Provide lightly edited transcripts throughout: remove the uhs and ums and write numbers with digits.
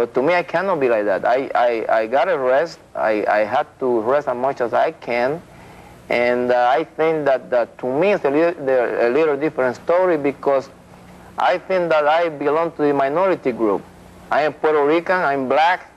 But to me, I cannot be like that. I gotta rest. I had to rest as much as I can. And I think that to me it's a little different story, because I think that I belong to the minority group. I am Puerto Rican, I'm black,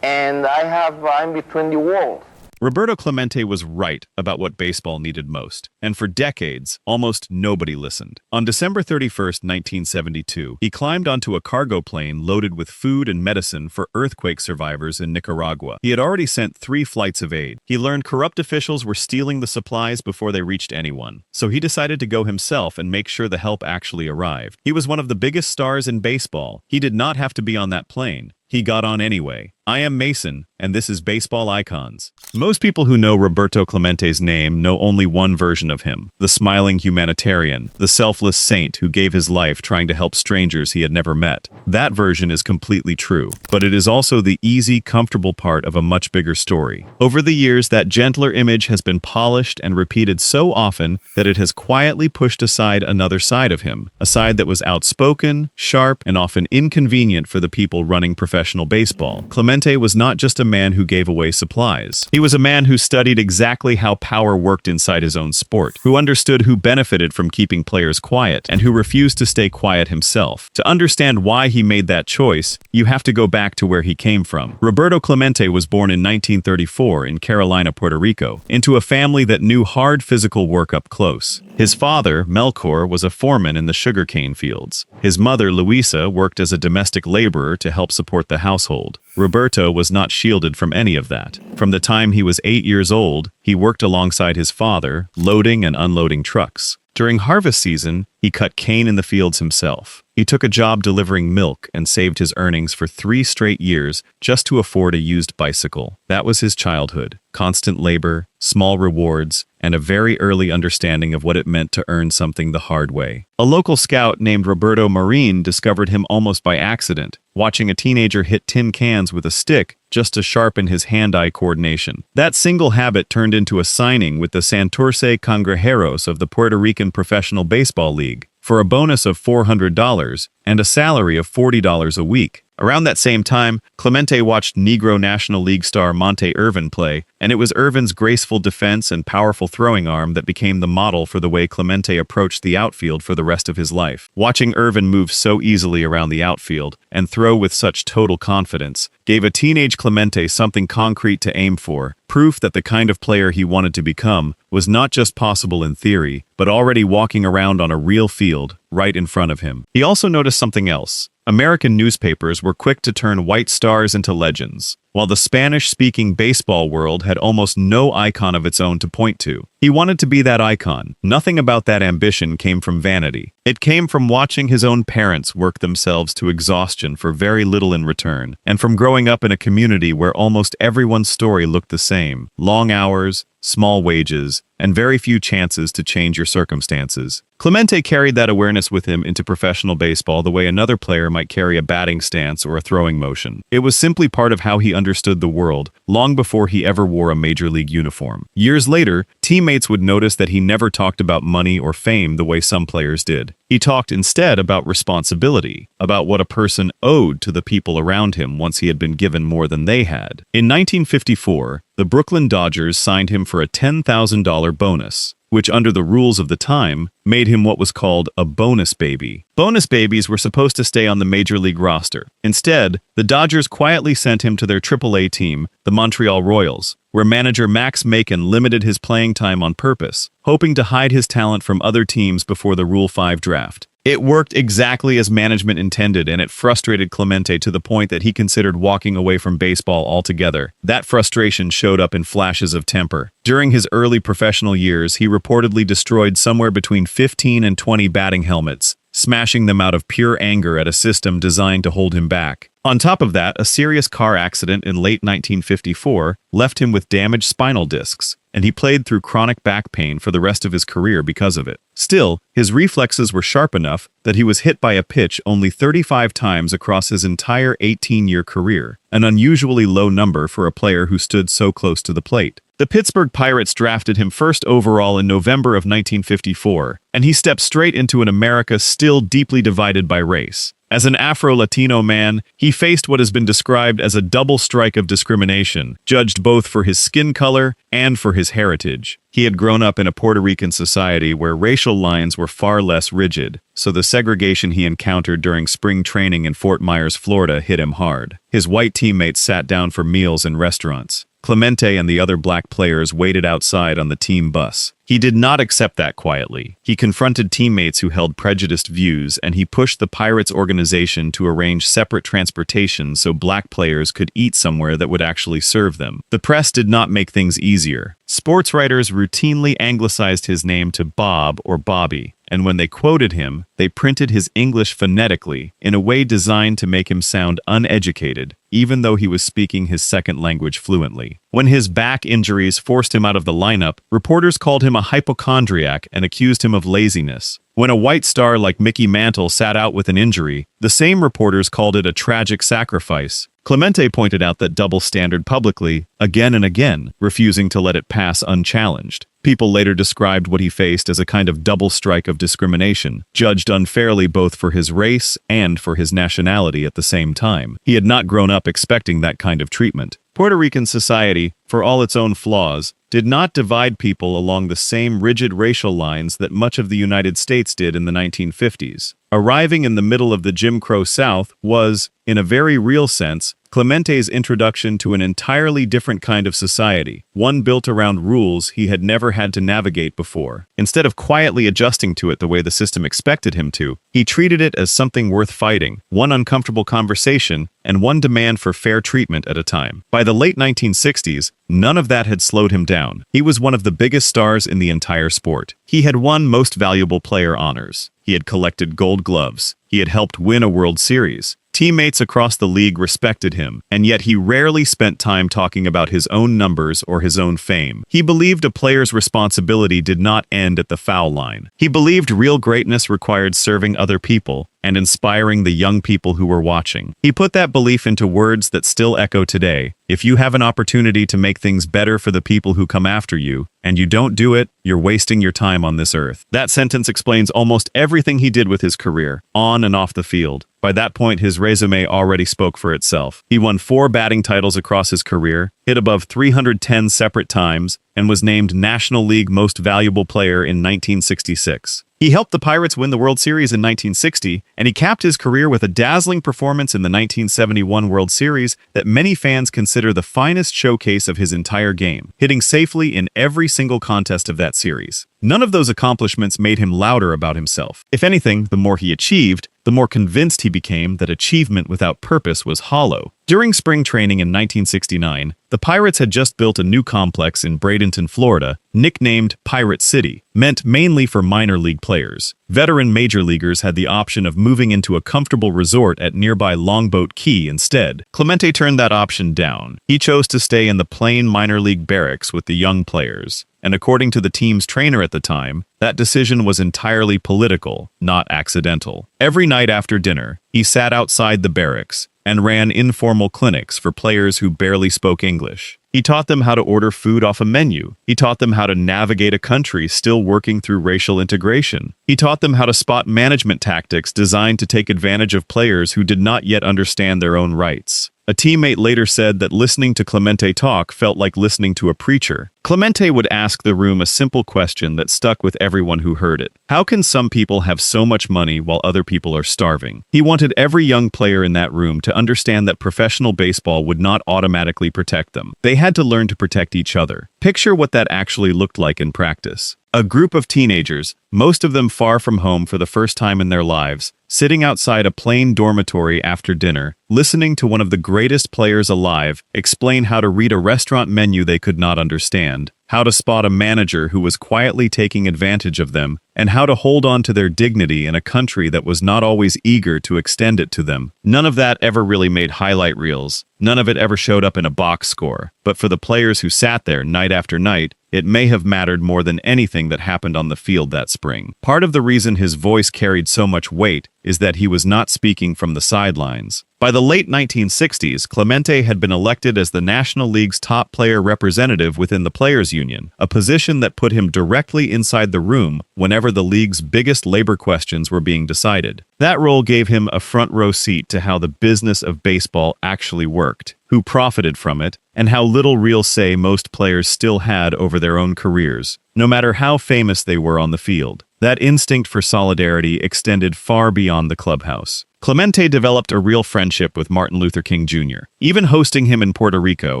and I'm between the worlds. Roberto Clemente was right about what baseball needed most, and for decades, almost nobody listened. On December 31st, 1972, he climbed onto a cargo plane loaded with food and medicine for earthquake survivors in Nicaragua. He had already sent 3 flights of aid. He learned corrupt officials were stealing the supplies before they reached anyone, so he decided to go himself and make sure the help actually arrived. He was one of the biggest stars in baseball. He did not have to be on that plane. He got on anyway. I am Mason, and this is Baseball Icons. Most people who know Roberto Clemente's name know only one version of him, the smiling humanitarian, the selfless saint who gave his life trying to help strangers he had never met. That version is completely true, but it is also the easy, comfortable part of a much bigger story. Over the years, that gentler image has been polished and repeated so often that it has quietly pushed aside another side of him, a side that was outspoken, sharp, and often inconvenient for the people running professional baseball. Clemente was not just a man who gave away supplies. He was a man who studied exactly how power worked inside his own sport, who understood who benefited from keeping players quiet, and who refused to stay quiet himself. To understand why he made that choice, you have to go back to where he came from. Roberto Clemente was born in 1934 in Carolina, Puerto Rico, into a family that knew hard physical work up close. His father, Melchor, was a foreman in the sugarcane fields. His mother, Luisa, worked as a domestic laborer to help support the household. Roberto was not shielded from any of that. From the time he was 8 years old, he worked alongside his father, loading and unloading trucks. During harvest season, he cut cane in the fields himself. He took a job delivering milk and saved his earnings for 3 straight years just to afford a used bicycle. That was his childhood. Constant labor, small rewards, and a very early understanding of what it meant to earn something the hard way. A local scout named Roberto Marin discovered him almost by accident, watching a teenager hit tin cans with a stick just to sharpen his hand-eye coordination. That single habit turned into a signing with the Santurce Cangrejeros of the Puerto Rican Professional Baseball League for a bonus of $400 and a salary of $40 a week. Around that same time, Clemente watched Negro National League star Monte Irvin play, and it was Irvin's graceful defense and powerful throwing arm that became the model for the way Clemente approached the outfield for the rest of his life. Watching Irvin move so easily around the outfield and throw with such total confidence gave a teenage Clemente something concrete to aim for, proof that the kind of player he wanted to become was not just possible in theory, but already walking around on a real field right in front of him. He also noticed something else. American newspapers were quick to turn white stars into legends, while the Spanish-speaking baseball world had almost no icon of its own to point to. He wanted to be that icon. Nothing about that ambition came from vanity. It came from watching his own parents work themselves to exhaustion for very little in return, and from growing up in a community where almost everyone's story looked the same: long hours, small wages, and very few chances to change your circumstances. Clemente carried that awareness with him into professional baseball the way another player might carry a batting stance or a throwing motion. It was simply part of how he understood the world, long before he ever wore a major league uniform. Years later, teammates would notice that he never talked about money or fame the way some players did. He talked instead about responsibility, about what a person owed to the people around him once he had been given more than they had. In 1954, the Brooklyn Dodgers signed him for a $10,000 bonus, which under the rules of the time made him what was called a bonus baby. Bonus babies were supposed to stay on the major league roster. Instead, the Dodgers quietly sent him to their AAA team, the Montreal Royals, where manager Max Macon limited his playing time on purpose, hoping to hide his talent from other teams before the Rule 5 draft. It worked exactly as management intended, and it frustrated Clemente to the point that he considered walking away from baseball altogether. That frustration showed up in flashes of temper. During his early professional years, he reportedly destroyed somewhere between 15 and 20 batting helmets, smashing them out of pure anger at a system designed to hold him back. On top of that, a serious car accident in late 1954 left him with damaged spinal discs, and he played through chronic back pain for the rest of his career because of it. Still, his reflexes were sharp enough that he was hit by a pitch only 35 times across his entire 18-year career, an unusually low number for a player who stood so close to the plate. The Pittsburgh Pirates drafted him first overall in November of 1954, and he stepped straight into an America still deeply divided by race. As an Afro-Latino man, he faced what has been described as a double strike of discrimination, judged both for his skin color and for his heritage. He had grown up in a Puerto Rican society where racial lines were far less rigid, so the segregation he encountered during spring training in Fort Myers, Florida, hit him hard. His white teammates sat down for meals in restaurants. Clemente and the other black players waited outside on the team bus. He did not accept that quietly. He confronted teammates who held prejudiced views, and he pushed the Pirates organization to arrange separate transportation so black players could eat somewhere that would actually serve them. The press did not make things easier. Sports writers routinely anglicized his name to Bob or Bobby, and when they quoted him, they printed his English phonetically in a way designed to make him sound uneducated, even though he was speaking his second language fluently. When his back injuries forced him out of the lineup, reporters called him a hypochondriac and accused him of laziness. When a white star like Mickey Mantle sat out with an injury, the same reporters called it a tragic sacrifice. Clemente pointed out that double standard publicly, again and again, refusing to let it pass unchallenged. People later described what he faced as a kind of double strike of discrimination, judged unfairly both for his race and for his nationality at the same time. He had not grown up expecting that kind of treatment. Puerto Rican society, for all its own flaws, did not divide people along the same rigid racial lines that much of the United States did in the 1950s. Arriving in the middle of the Jim Crow South was, in a very real sense, Clemente's introduction to an entirely different kind of society, one built around rules he had never had to navigate before. Instead of quietly adjusting to it the way the system expected him to, he treated it as something worth fighting, one uncomfortable conversation, and one demand for fair treatment at a time. By the late 1960s, none of that had slowed him down. He was one of the biggest stars in the entire sport. He had won Most Valuable Player honors. He had collected Gold Gloves. He had helped win a World Series. Teammates across the league respected him, and yet he rarely spent time talking about his own numbers or his own fame. He believed a player's responsibility did not end at the foul line. He believed real greatness required serving other people and inspiring the young people who were watching. He put that belief into words that still echo today. If you have an opportunity to make things better for the people who come after you, and you don't do it, you're wasting your time on this earth. That sentence explains almost everything he did with his career, on and off the field. By that point, his resume already spoke for itself. He won 4 batting titles across his career, hit above 310 separate times, and was named National League Most Valuable Player in 1966. He helped the Pirates win the World Series in 1960, and he capped his career with a dazzling performance in the 1971 World Series that many fans consider the finest showcase of his entire game, hitting safely in every single contest of that series. None of those accomplishments made him louder about himself. If anything, the more he achieved, the more convinced he became that achievement without purpose was hollow. During spring training in 1969, the Pirates had just built a new complex in Bradenton, Florida, nicknamed Pirate City, meant mainly for minor league players. Veteran major leaguers had the option of moving into a comfortable resort at nearby Longboat Key instead. Clemente turned that option down. He chose to stay in the plain minor league barracks with the young players. And according to the team's trainer at the time, that decision was entirely political, not accidental. Every night after dinner, he sat outside the barracks and ran informal clinics for players who barely spoke English. He taught them how to order food off a menu. He taught them how to navigate a country still working through racial integration. He taught them how to spot management tactics designed to take advantage of players who did not yet understand their own rights. A teammate later said that listening to Clemente talk felt like listening to a preacher. Clemente would ask the room a simple question that stuck with everyone who heard it. How can some people have so much money while other people are starving? He wanted every young player in that room to understand that professional baseball would not automatically protect them. They had to learn to protect each other. Picture what that actually looked like in practice. A group of teenagers, most of them far from home for the first time in their lives, sitting outside a plain dormitory after dinner, listening to one of the greatest players alive explain how to read a restaurant menu they could not understand, how to spot a manager who was quietly taking advantage of them, and how to hold on to their dignity in a country that was not always eager to extend it to them. None of that ever really made highlight reels. None of it ever showed up in a box score. But for the players who sat there night after night, it may have mattered more than anything that happened on the field that spring. Part of the reason his voice carried so much weight is that he was not speaking from the sidelines. By the late 1960s, Clemente had been elected as the National League's top player representative within the Players Union, a position that put him directly inside the room whenever the league's biggest labor questions were being decided. That role gave him a front-row seat to how the business of baseball actually worked, who profited from it, and how little real say most players still had over their own careers, no matter how famous they were on the field. That instinct for solidarity extended far beyond the clubhouse. Clemente developed a real friendship with Martin Luther King Jr., even hosting him in Puerto Rico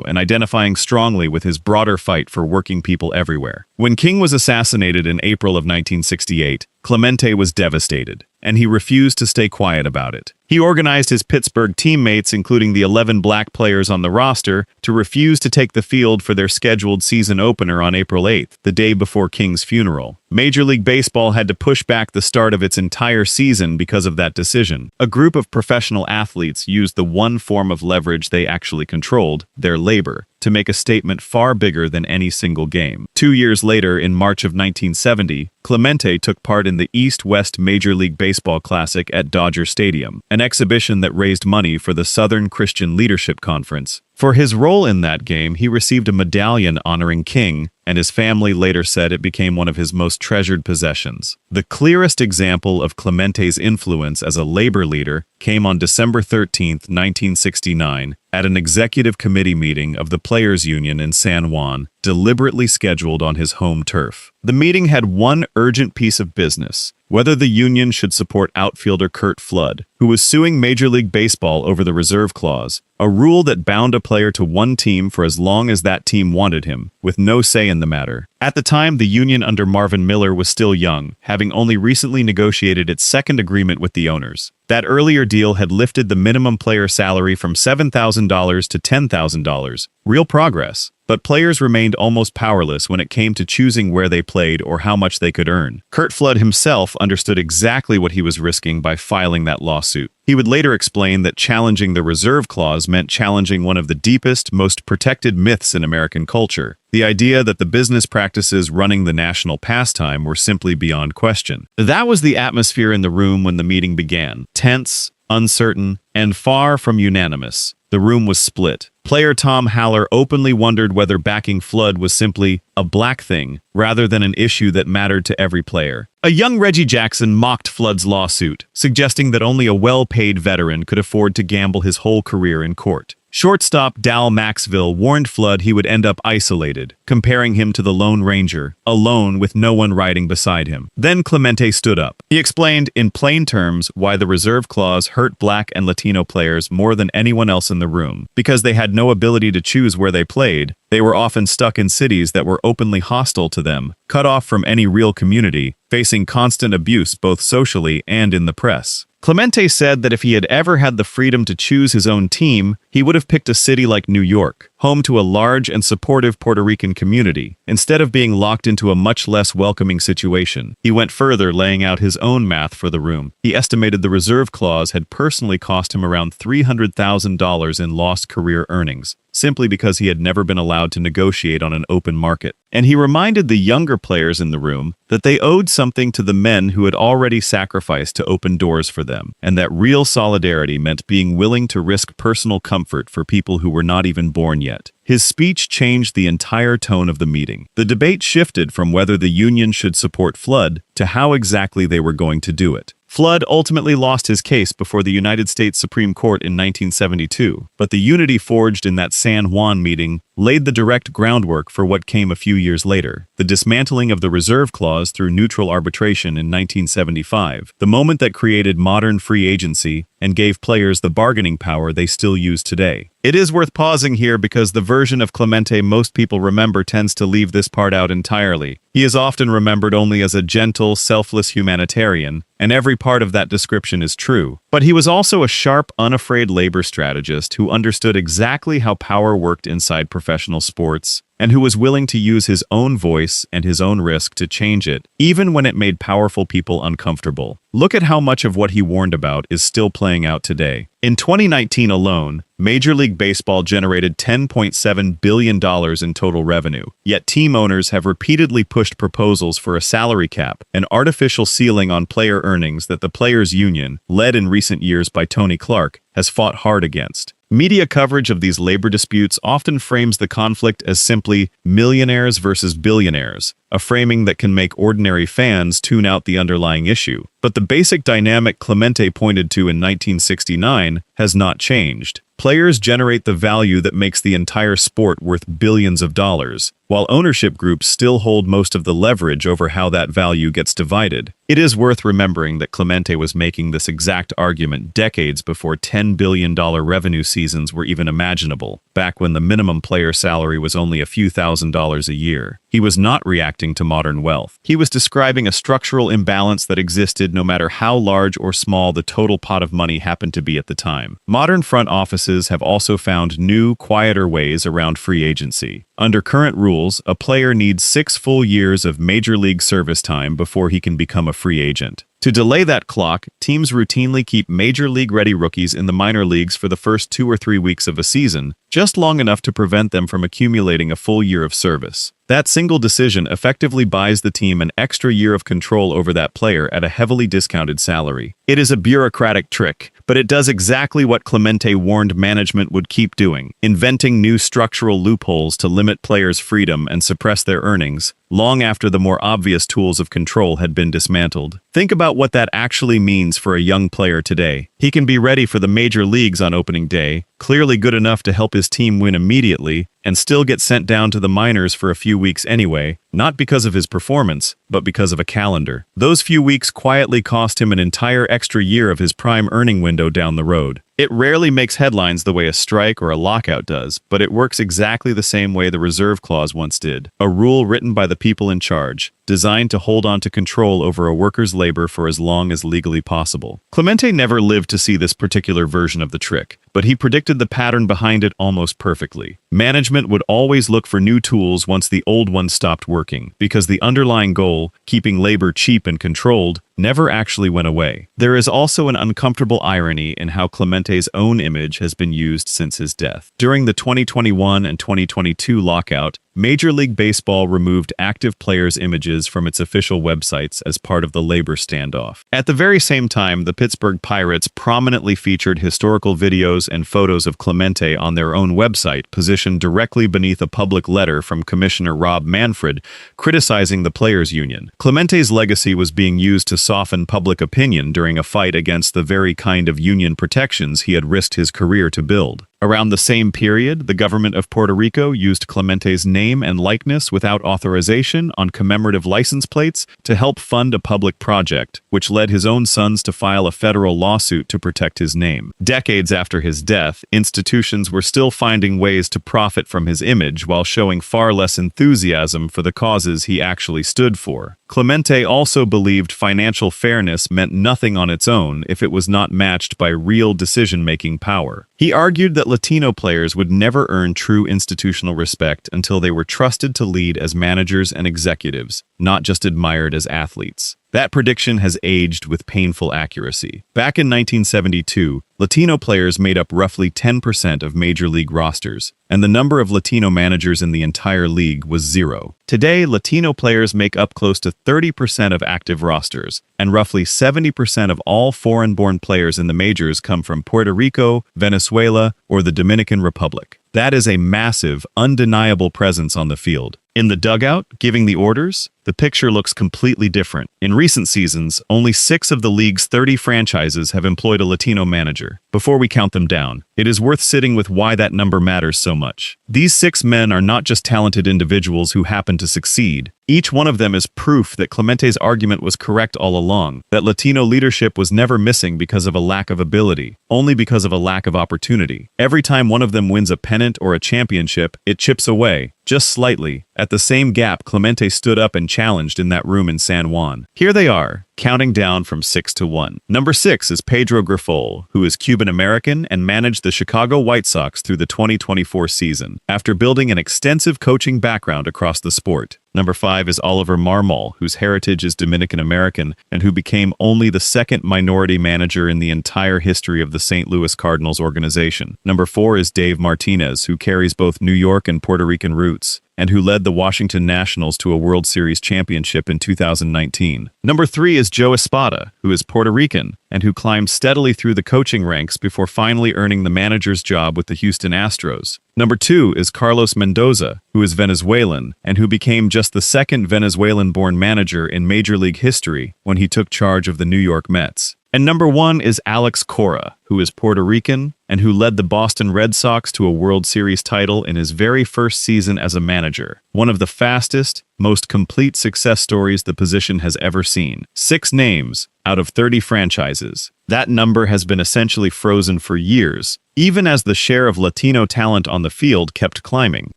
and identifying strongly with his broader fight for working people everywhere. When King was assassinated in April of 1968, Clemente was devastated, and he refused to stay quiet about it. He organized his Pittsburgh teammates, including the 11 black players on the roster, to refuse to take the field for their scheduled season opener on April 8th, the day before King's funeral. Major League Baseball had to push back the start of its entire season because of that decision. A group of professional athletes used the one form of leverage they actually controlled, their labor, to make a statement far bigger than any single game. 2 years later, in March of 1970, Clemente took part in the East-West Major League Baseball Classic at Dodger Stadium, an exhibition that raised money for the Southern Christian Leadership Conference. For his role in that game, he received a medallion honoring King, and his family later said it became one of his most treasured possessions. The clearest example of Clemente's influence as a labor leader came on December 13, 1969, at an executive committee meeting of the Players Union in San Juan, deliberately scheduled on his home turf. The meeting had one urgent piece of business: whether the union should support outfielder Curt Flood, who was suing Major League Baseball over the reserve clause, a rule that bound a player to one team for as long as that team wanted him, with no say in the matter. At the time, the union under Marvin Miller was still young, having only recently negotiated its second agreement with the owners. That earlier deal had lifted the minimum player salary from $7,000 to $10,000. Real progress. But players remained almost powerless when it came to choosing where they played or how much they could earn. Curt Flood himself understood exactly what he was risking by filing that lawsuit. He would later explain that challenging the reserve clause meant challenging one of the deepest, most protected myths in American culture: the idea that the business practices running the national pastime were simply beyond question. That was the atmosphere in the room when the meeting began: tense, uncertain, and far from unanimous. The room was split. Player Tom Haller openly wondered whether backing Flood was simply a black thing, rather than an issue that mattered to every player. A young Reggie Jackson mocked Flood's lawsuit, suggesting that only a well-paid veteran could afford to gamble his whole career in court. Shortstop Dal Maxville warned Flood he would end up isolated, comparing him to the Lone Ranger, alone with no one riding beside him. Then Clemente stood up. He explained, in plain terms, why the reserve clause hurt black and Latino players more than anyone else in the room. Because they had no ability to choose where they played, they were often stuck in cities that were openly hostile to them, cut off from any real community, facing constant abuse both socially and in the press. Clemente said that if he had ever had the freedom to choose his own team, he would have picked a city like New York, home to a large and supportive Puerto Rican community, instead of being locked into a much less welcoming situation. He went further, laying out his own math for the room. He estimated the reserve clause had personally cost him around $300,000 in lost career earnings, simply because he had never been allowed to negotiate on an open market. And he reminded the younger players in the room that they owed something to the men who had already sacrificed to open doors for them, and that real solidarity meant being willing to risk personal comfort for people who were not even born yet. His speech changed the entire tone of the meeting. The debate shifted from whether the union should support Flood to how exactly they were going to do it. Flood ultimately lost his case before the United States Supreme Court in 1972, but the unity forged in that San Juan meeting laid the direct groundwork for what came a few years later: the dismantling of the reserve clause through neutral arbitration in 1975, the moment that created modern free agency and gave players the bargaining power they still use today. It is worth pausing here because the version of Clemente most people remember tends to leave this part out entirely. He is often remembered only as a gentle, selfless humanitarian, and every part of that description is true. But he was also a sharp, unafraid labor strategist who understood exactly how power worked inside professional sports, and who was willing to use his own voice and his own risk to change it, even when it made powerful people uncomfortable. Look at how much of what he warned about is still playing out today. In 2019 alone, Major League Baseball generated $10.7 billion in total revenue, yet team owners have repeatedly pushed proposals for a salary cap, an artificial ceiling on player earnings that the Players Union, led in recent years by Tony Clark, has fought hard against. Media coverage of these labor disputes often frames the conflict as simply millionaires versus billionaires, a framing that can make ordinary fans tune out the underlying issue. But the basic dynamic Clemente pointed to in 1969 has not changed. Players generate the value that makes the entire sport worth billions of dollars, while ownership groups still hold most of the leverage over how that value gets divided. It is worth remembering that Clemente was making this exact argument decades before $10 billion revenue seasons were even imaginable, back when the minimum player salary was only a few $1,000s a year. He was not reacting to modern wealth. He was describing a structural imbalance that existed no matter how large or small the total pot of money happened to be at the time. Modern front offices have also found new, quieter ways around free agency. Under current rules, a player needs 6 full years of major league service time before he can become a free agent. To delay that clock, teams routinely keep major league-ready rookies in the minor leagues for the first 2 or 3 weeks of a season, just long enough to prevent them from accumulating a full year of service. That single decision effectively buys the team an extra year of control over that player at a heavily discounted salary. It is a bureaucratic trick, but it does exactly what Clemente warned management would keep doing, inventing new structural loopholes to limit players' freedom and suppress their earnings, long after the more obvious tools of control had been dismantled. Think about what that actually means for a young player today. He can be ready for the major leagues on opening day, clearly good enough to help his team win immediately, and still get sent down to the minors for a few weeks anyway, not because of his performance, but because of a calendar. Those few weeks quietly cost him an entire extra year of his prime earning window down the road. It rarely makes headlines the way a strike or a lockout does, but it works exactly the same way the reserve clause once did. A rule written by the people in charge, designed to hold on to control over a worker's labor for as long as legally possible. Clemente never lived to see this particular version of the trick, but he predicted the pattern behind it almost perfectly. Management would always look for new tools once the old ones stopped working, because the underlying goal, keeping labor cheap and controlled, never actually went away. There is also an uncomfortable irony in how Clemente's own image has been used since his death. During the 2021 and 2022 lockout, Major League Baseball removed active players' images from its official websites as part of the labor standoff. At the very same time, the Pittsburgh Pirates prominently featured historical videos and photos of Clemente on their own website, positioned directly beneath a public letter from Commissioner Rob Manfred criticizing the players' union. Clemente's legacy was being used to soften public opinion during a fight against the very kind of union protections he had risked his career to build. Around the same period, the government of Puerto Rico used Clemente's name and likeness without authorization on commemorative license plates to help fund a public project, which led his own sons to file a federal lawsuit to protect his name. Decades after his death, institutions were still finding ways to profit from his image while showing far less enthusiasm for the causes he actually stood for. Clemente also believed financial fairness meant nothing on its own if it was not matched by real decision-making power. He argued that Latino players would never earn true institutional respect until they were trusted to lead as managers and executives, not just admired as athletes. That prediction has aged with painful accuracy. Back in 1972, Latino players made up roughly 10% of major league rosters, and the number of Latino managers in the entire league was 0. Today, Latino players make up close to 30% of active rosters, and roughly 70% of all foreign-born players in the majors come from Puerto Rico, Venezuela, or the Dominican Republic. That is a massive, undeniable presence on the field. In the dugout, giving the orders, the picture looks completely different. In recent seasons, only 6 of the league's 30 franchises have employed a Latino manager. Before we count them down, it is worth sitting with why that number matters so much. These 6 men are not just talented individuals who happen to succeed. Each one of them is proof that Clemente's argument was correct all along, that Latino leadership was never missing because of a lack of ability, only because of a lack of opportunity. Every time one of them wins a pennant or a championship, it chips away, just slightly, at the same gap Clemente stood up and challenged in that room in San Juan. Here they are, counting down from 6 to 1. Number 6 is Pedro Grifol, who is Cuban-American and managed the Chicago White Sox through the 2024 season, after building an extensive coaching background across the sport. Number 5 is Oliver Marmol, whose heritage is Dominican-American and who became only the second minority manager in the entire history of the St. Louis Cardinals organization. Number 4 is Dave Martinez, who carries both New York and Puerto Rican roots. roots, and who led the Washington Nationals to a World Series championship in 2019. Number 3 is Joe Espada, who is Puerto Rican, and who climbed steadily through the coaching ranks before finally earning the manager's job with the Houston Astros. Number 2 is Carlos Mendoza, who is Venezuelan, and who became just the second Venezuelan-born manager in Major League history when he took charge of the New York Mets. And number 1 is Alex Cora, who is Puerto Rican and who led the Boston Red Sox to a World Series title in his very first season as a manager. One of the fastest, most complete success stories the position has ever seen. 6 names out of 30 franchises. That number has been essentially frozen for years, even as the share of Latino talent on the field kept climbing.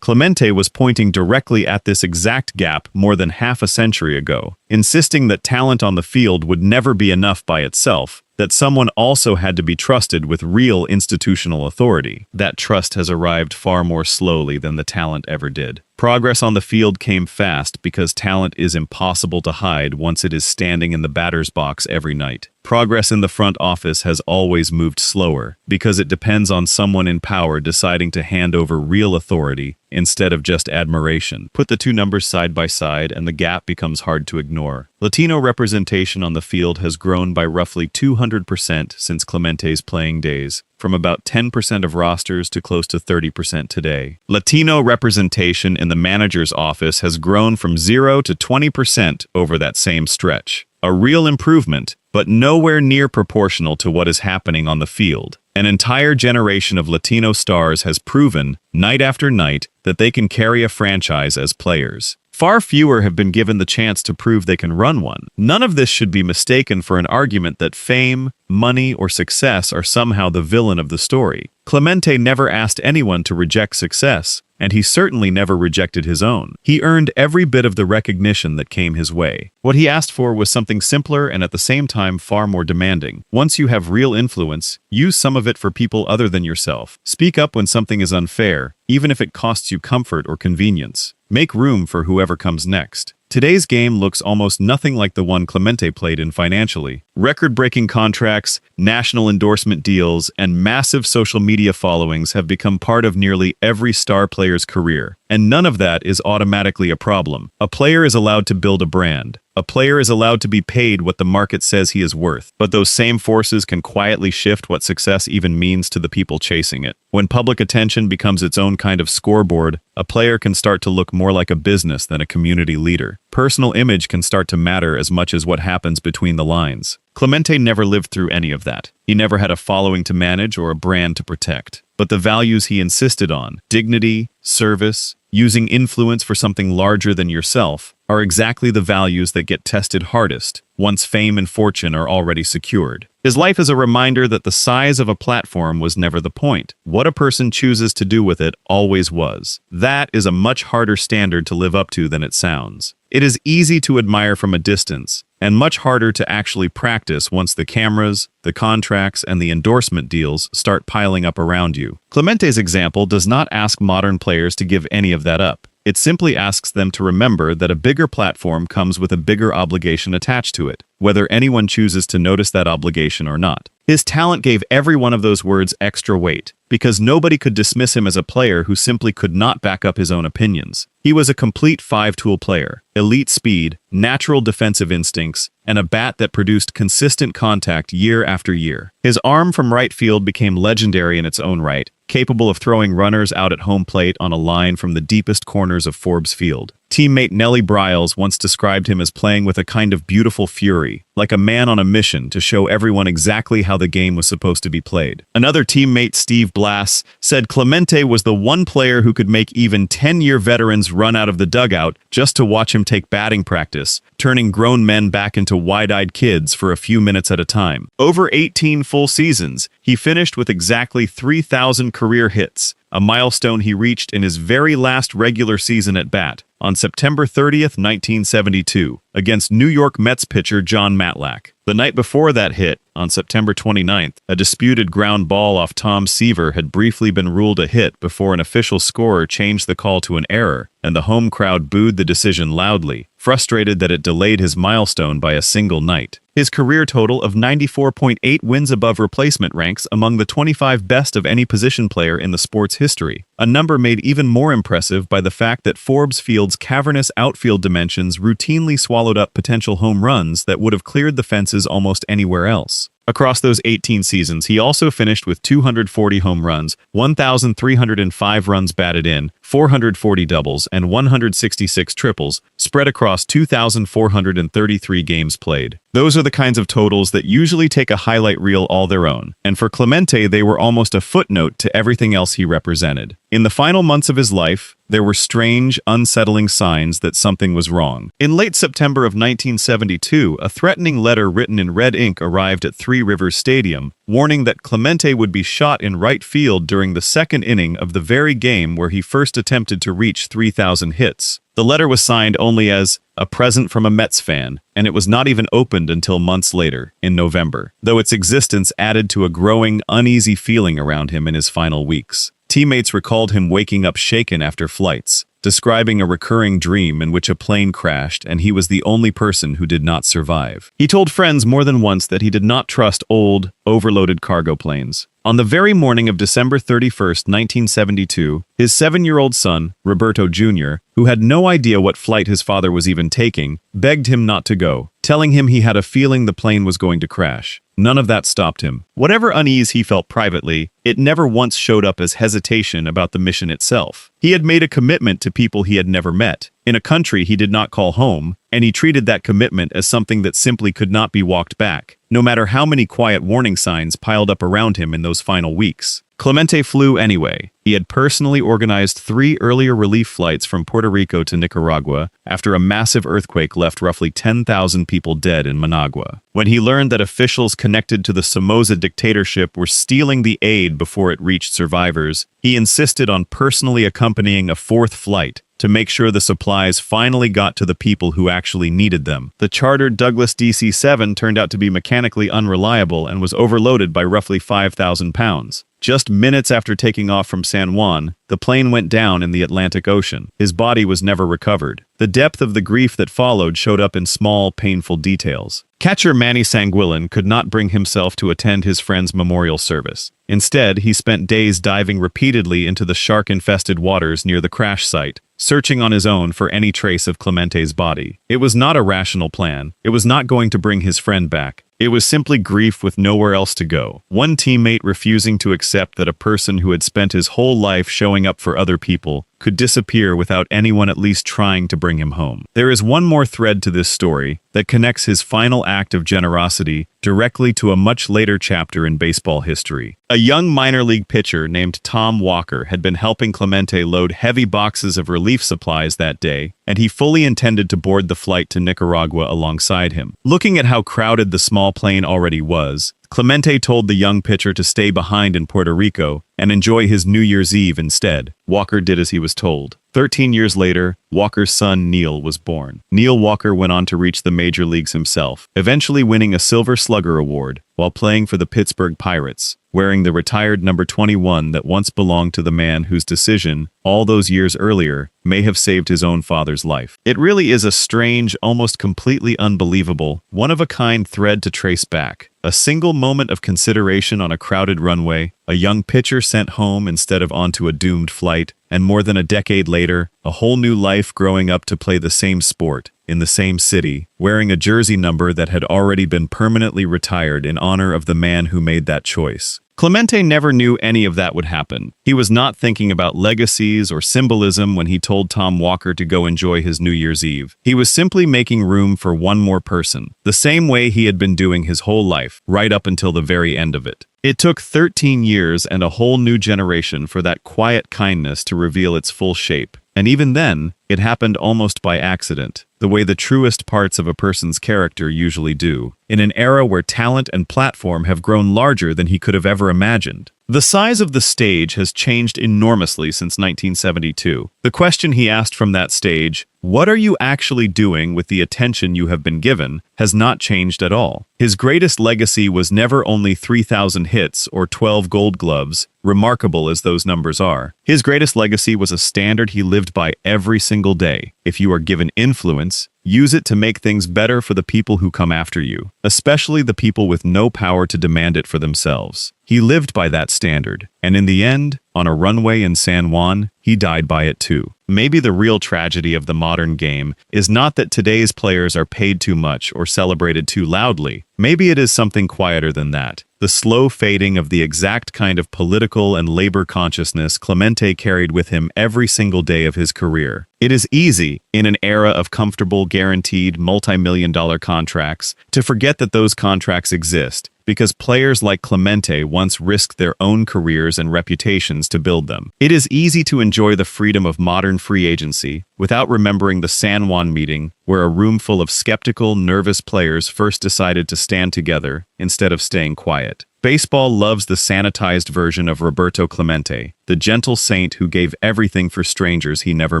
Clemente was pointing directly at this exact gap more than half a century ago, insisting that talent on the field would never be enough by itself, that someone also had to be trusted with real institutional authority. That trust has arrived far more slowly than the talent ever did. Progress on the field came fast because talent is impossible to hide once it is standing in the batter's box every night. Progress in the front office has always moved slower because it depends on someone in power deciding to hand over real authority instead of just admiration. Put the two numbers side by side and the gap becomes hard to ignore. Latino representation on the field has grown by roughly 200% since Clemente's playing days, from about 10% of rosters to close to 30% today. Latino representation in the manager's office has grown from 0 to 20% over that same stretch. A real improvement, but nowhere near proportional to what is happening on the field. An entire generation of Latino stars has proven, night after night, that they can carry a franchise as players. Far fewer have been given the chance to prove they can run one. None of this should be mistaken for an argument that fame, money, or success are somehow the villain of the story. Clemente never asked anyone to reject success, and he certainly never rejected his own. He earned every bit of the recognition that came his way. What he asked for was something simpler and at the same time far more demanding. Once you have real influence, use some of it for people other than yourself. Speak up when something is unfair, even if it costs you comfort or convenience. Make room for whoever comes next. Today's game looks almost nothing like the one Clemente played in financially. Record-breaking contracts, national endorsement deals, and massive social media followings have become part of nearly every star player's career. And none of that is automatically a problem. A player is allowed to build a brand. A player is allowed to be paid what the market says he is worth. But those same forces can quietly shift what success even means to the people chasing it. When public attention becomes its own kind of scoreboard, a player can start to look more like a business than a community leader. Personal image can start to matter as much as what happens between the lines. Clemente never lived through any of that. He never had a following to manage or a brand to protect. But the values he insisted on, dignity, service, using influence for something larger than yourself, are exactly the values that get tested hardest once fame and fortune are already secured. His life is a reminder that the size of a platform was never the point. What a person chooses to do with it always was. That is a much harder standard to live up to than it sounds. It is easy to admire from a distance, and much harder to actually practice once the cameras, the contracts, and the endorsement deals start piling up around you. Clemente's example does not ask modern players to give any of that up. It simply asks them to remember that a bigger platform comes with a bigger obligation attached to it, whether anyone chooses to notice that obligation or not. His talent gave every one of those words extra weight, because nobody could dismiss him as a player who simply could not back up his own opinions. He was a complete five-tool player, elite speed, natural defensive instincts, and a bat that produced consistent contact year after year. His arm from right field became legendary in its own right, capable of throwing runners out at home plate on a line from the deepest corners of Forbes Field. Teammate Nellie Bryles once described him as playing with a kind of beautiful fury, like a man on a mission to show everyone exactly how the game was supposed to be played. Another teammate, Steve Blass, said Clemente was the one player who could make even 10-year veterans run out of the dugout just to watch him take batting practice, turning grown men back into wide-eyed kids for a few minutes at a time. Over 18 full seasons, he finished with exactly 3,000 career hits, a milestone he reached in his very last regular season at bat, on September 30th, 1972, against New York Mets pitcher John Matlack. The night before that hit, on September 29th, a disputed ground ball off Tom Seaver had briefly been ruled a hit before an official scorer changed the call to an error, and the home crowd booed the decision loudly. frustrated that it delayed his milestone by a single night. His career total of 94.8 wins above replacement ranks among the 25 best of any position player in the sport's history, a number made even more impressive by the fact that Forbes Field's cavernous outfield dimensions routinely swallowed up potential home runs that would have cleared the fences almost anywhere else. Across those 18 seasons, he also finished with 240 home runs, 1,305 runs batted in, 440 doubles, and 166 triples, spread across 2,433 games played. Those are the kinds of totals that usually take a highlight reel all their own, and for Clemente they were almost a footnote to everything else he represented. In the final months of his life, there were strange, unsettling signs that something was wrong. In late September of 1972, a threatening letter written in red ink arrived at Three Rivers Stadium, warning that Clemente would be shot in right field during the second inning of the very game where he first attempted to reach 3,000 hits. The letter was signed only as a present from a Mets fan, and it was not even opened until months later, in November, though its existence added to a growing, uneasy feeling around him in his final weeks. Teammates recalled him waking up shaken after flights, describing a recurring dream in which a plane crashed and he was the only person who did not survive. He told friends more than once that he did not trust old, overloaded cargo planes. On the very morning of December 31st, 1972, his 7-year-old son, Roberto Jr., who had no idea what flight his father was even taking, begged him not to go, telling him he had a feeling the plane was going to crash. None of that stopped him. Whatever unease he felt privately, it never once showed up as hesitation about the mission itself. He had made a commitment to people he had never met, in a country he did not call home, and he treated that commitment as something that simply could not be walked back, no matter how many quiet warning signs piled up around him in those final weeks. Clemente flew anyway. He had personally organized 3 earlier relief flights from Puerto Rico to Nicaragua after a massive earthquake left roughly 10,000 people dead in Managua. When he learned that officials connected to the Somoza dictatorship were stealing the aid before it reached survivors, he insisted on personally accompanying a 4th flight to make sure the supplies finally got to the people who actually needed them. The chartered Douglas DC-7 turned out to be mechanically unreliable and was overloaded by roughly 5,000 pounds. Just minutes after taking off from San Juan, the plane went down in the Atlantic Ocean. His body was never recovered. The depth of the grief that followed showed up in small, painful details. Catcher Manny Sanguillen could not bring himself to attend his friend's memorial service. Instead, he spent days diving repeatedly into the shark-infested waters near the crash site, searching on his own for any trace of Clemente's body. It was not a rational plan. It was not going to bring his friend back. It was simply grief with nowhere else to go. One teammate refusing to accept that a person who had spent his whole life showing up for other people could disappear without anyone at least trying to bring him home. There is one more thread to this story that connects his final act of generosity directly to a much later chapter in baseball history. A young minor league pitcher named Tom Walker had been helping Clemente load heavy boxes of relief supplies that day, and he fully intended to board the flight to Nicaragua alongside him. Looking at how crowded the small plane already was, Clemente told the young pitcher to stay behind in Puerto Rico and enjoy his New Year's Eve instead. Walker did as he was told. 13 years later, Walker's son Neil was born. Neil Walker went on to reach the major leagues himself, eventually winning a Silver Slugger Award while playing for the Pittsburgh Pirates, wearing the retired number 21 that once belonged to the man whose decision, all those years earlier, may have saved his own father's life. It really is a strange, almost completely unbelievable, one-of-a-kind thread to trace back. A single moment of consideration on a crowded runway, a young pitcher sent home instead of onto a doomed flight, and more than a decade later, a whole new life growing up to play the same sport, in the same city, wearing a jersey number that had already been permanently retired in honor of the man who made that choice. Clemente never knew any of that would happen. He was not thinking about legacies or symbolism when he told Tom Walker to go enjoy his New Year's Eve. He was simply making room for one more person, the same way he had been doing his whole life, right up until the very end of it. It took 13 years and a whole new generation for that quiet kindness to reveal its full shape. And even then, it happened almost by accident, the way the truest parts of a person's character usually do, in an era where talent and platform have grown larger than he could have ever imagined. The size of the stage has changed enormously since 1972. The question he asked from that stage, What are you actually doing with the attention you have been given has not changed at all. His greatest legacy was never only 3,000 hits or 12 gold gloves, remarkable as those numbers are. His greatest legacy was a standard he lived by every single day. If you are given influence, use it to make things better for the people who come after you, especially the people with no power to demand it for themselves. He lived by that standard, and in the end, on a runway in San Juan, he died by it too. Maybe the real tragedy of the modern game is not that today's players are paid too much or celebrated too loudly. Maybe it is something quieter than that. The slow fading of the exact kind of political and labor consciousness Clemente carried with him every single day of his career. It is easy, in an era of comfortable, guaranteed, multi-million-dollar contracts, to forget that those contracts exist, because players like Clemente once risked their own careers and reputations to build them. It is easy to enjoy the freedom of modern free agency without remembering the San Juan meeting where a room full of skeptical, nervous players first decided to stand together instead of staying quiet. Baseball loves the sanitized version of Roberto Clemente, the gentle saint who gave everything for strangers he never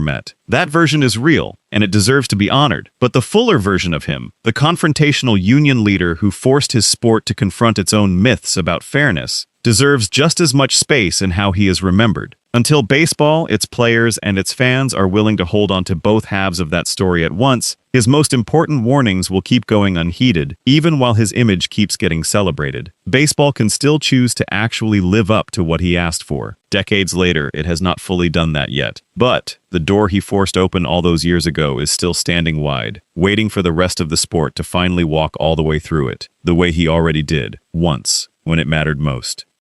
met. That version is real, and it deserves to be honored. But the fuller version of him, the confrontational union leader who forced his sport to confront its own myths about fairness, deserves just as much space in how he is remembered. Until baseball, its players, and its fans are willing to hold on to both halves of that story at once, his most important warnings will keep going unheeded, even while his image keeps getting celebrated. Baseball can still choose to actually live up to what he asked for. Decades later, it has not fully done that yet. But the door he forced open all those years ago is still standing wide, waiting for the rest of the sport to finally walk all the way through it, the way he already did, once, when it mattered most.